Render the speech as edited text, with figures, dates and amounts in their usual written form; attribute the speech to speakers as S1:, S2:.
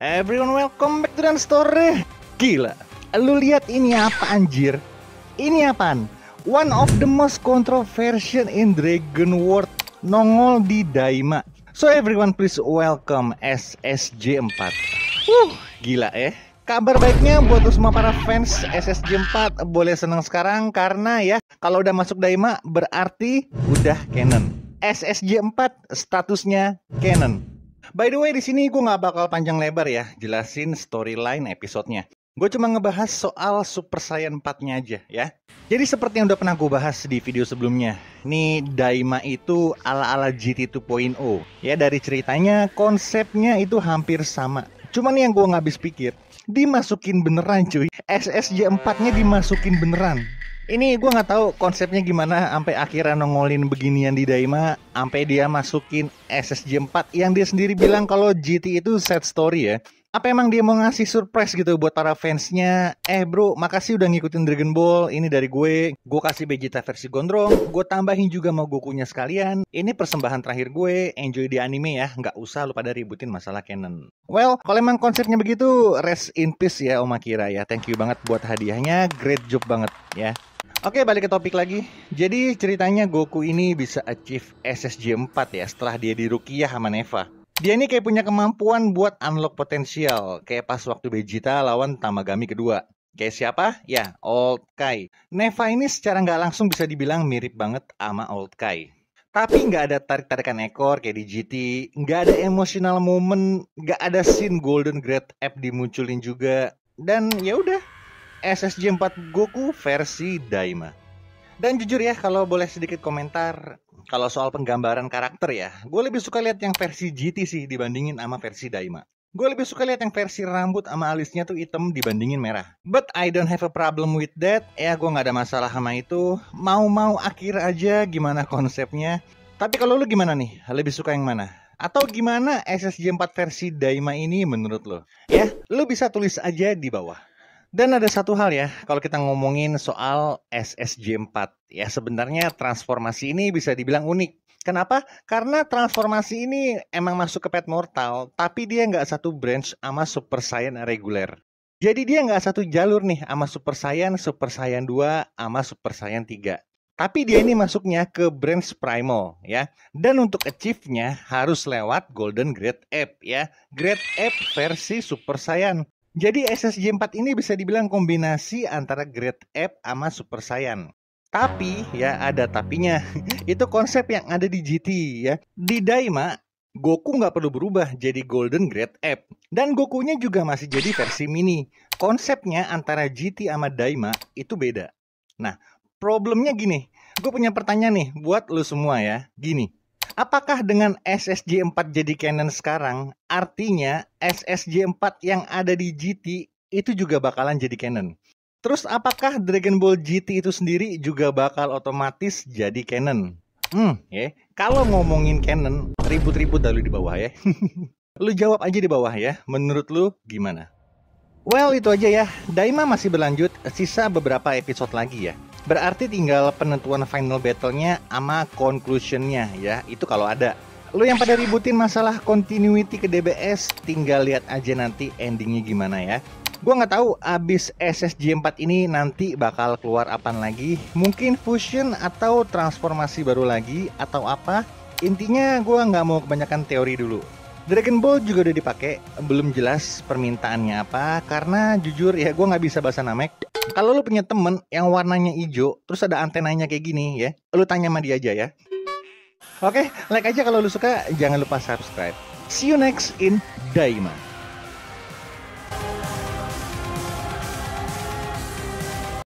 S1: Everyone welcome back to Dan Story. Gila, lu lihat ini apa anjir? Ini apaan? One of the most controversial in Dragon World nongol di Daima. So everyone please welcome SSJ4. Gila Kabar baiknya buat semua para fans SSJ4 boleh senang sekarang karena ya kalau udah masuk Daima berarti udah canon. SSJ4 statusnya canon. By the way, di sini gue nggak bakal panjang lebar ya jelasin storyline episodenya. Gue cuma ngebahas soal Super Saiyan 4-nya aja ya. Jadi seperti yang udah pernah gue bahas di video sebelumnya, nih Daima itu ala-ala GT 2.0. Ya dari ceritanya, konsepnya itu hampir sama. Cuman yang gue nggak habis pikir, dimasukin beneran cuy. SSJ 4-nya dimasukin beneran. Ini gue nggak tahu konsepnya gimana sampai akhirnya nongolin beginian di Daima, sampai dia masukin SSJ 4 yang dia sendiri bilang kalau GT itu sad story ya. Apa emang dia mau ngasih surprise gitu buat para fansnya? Bro, makasih udah ngikutin Dragon Ball. Ini dari gue kasih Vegeta versi gondrong. Gue tambahin juga mau Gokunya sekalian. Ini persembahan terakhir gue, enjoy di anime ya. Nggak usah lu pada ributin masalah canon. Well, kalau emang konsepnya begitu, rest in peace ya Om Akira ya. Thank you banget buat hadiahnya, great job banget ya. Oke, balik ke topik lagi. Jadi ceritanya Goku ini bisa achieve SSJ 4 ya setelah dia di Rukiah sama Neva. Dia ini kayak punya kemampuan buat unlock potensial, kayak pas waktu Vegeta lawan Tamagami kedua. Kayak siapa? Ya, Old Kai. Neva ini secara nggak langsung bisa dibilang mirip banget sama Old Kai. Tapi nggak ada tarik-tarikan ekor kayak di GT, nggak ada emotional moment, nggak ada scene Golden Great Ape dimunculin juga. Dan ya udah, SSJ 4 Goku versi Daima. Dan jujur ya, kalau boleh sedikit komentar, kalau soal penggambaran karakter ya, gue lebih suka lihat yang versi GT sih dibandingin sama versi Daima. Gue lebih suka lihat yang versi rambut sama alisnya tuh hitam dibandingin merah. But I don't have a problem with that. Ya gue gak ada masalah sama itu. Mau-mau akhir aja gimana konsepnya. Tapi kalau lu gimana nih? Lebih suka yang mana? Atau gimana SSJ 4 versi Daima ini menurut lo? Ya, lu bisa tulis aja di bawah. Dan ada satu hal ya, kalau kita ngomongin soal SSJ 4, ya sebenarnya transformasi ini bisa dibilang unik. Kenapa? Karena transformasi ini emang masuk ke Pet Mortal, tapi dia nggak satu branch sama Super Saiyan reguler. Jadi dia nggak satu jalur nih sama Super Saiyan 2, sama Super Saiyan 3. Tapi dia ini masuknya ke branch Primal ya. Dan untuk achieve-nya harus lewat Golden Great Ape ya. Great Ape versi Super Saiyan. Jadi SSJ 4 ini bisa dibilang kombinasi antara Great Ape sama Super Saiyan. Tapi ya ada tapinya. Itu konsep yang ada di GT ya. Di Daima, Goku nggak perlu berubah jadi Golden Great Ape. Dan Gokunya juga masih jadi versi mini. Konsepnya antara GT sama Daima itu beda. Nah, problemnya gini. Gue punya pertanyaan nih buat lu semua ya. Gini. Apakah dengan SSJ 4 jadi canon sekarang, artinya SSJ 4 yang ada di GT itu juga bakalan jadi canon? Terus apakah Dragon Ball GT itu sendiri juga bakal otomatis jadi canon? Kalau ngomongin canon, ribut-ribut dulu di bawah ya. Lu jawab aja di bawah ya, menurut lu gimana? Well, itu aja ya. Daima masih berlanjut, sisa beberapa episode lagi ya. Berarti tinggal penentuan final battle-nya sama conclusion-nya ya. Itu kalau ada. Lu yang pada ributin masalah continuity ke DBS, tinggal lihat aja nanti endingnya gimana ya. Gua nggak tahu abis SSJ 4 ini nanti bakal keluar apaan lagi. Mungkin fusion atau transformasi baru lagi atau apa. Intinya gua nggak mau kebanyakan teori dulu. Dragon Ball juga udah dipakai, belum jelas permintaannya apa. Karena jujur ya gue nggak bisa bahasa Namek. Kalau lu punya temen yang warnanya hijau, terus ada antenanya kayak gini ya, lu tanya sama dia aja ya. Oke, like aja kalau lu suka, jangan lupa subscribe. See you next in Daima.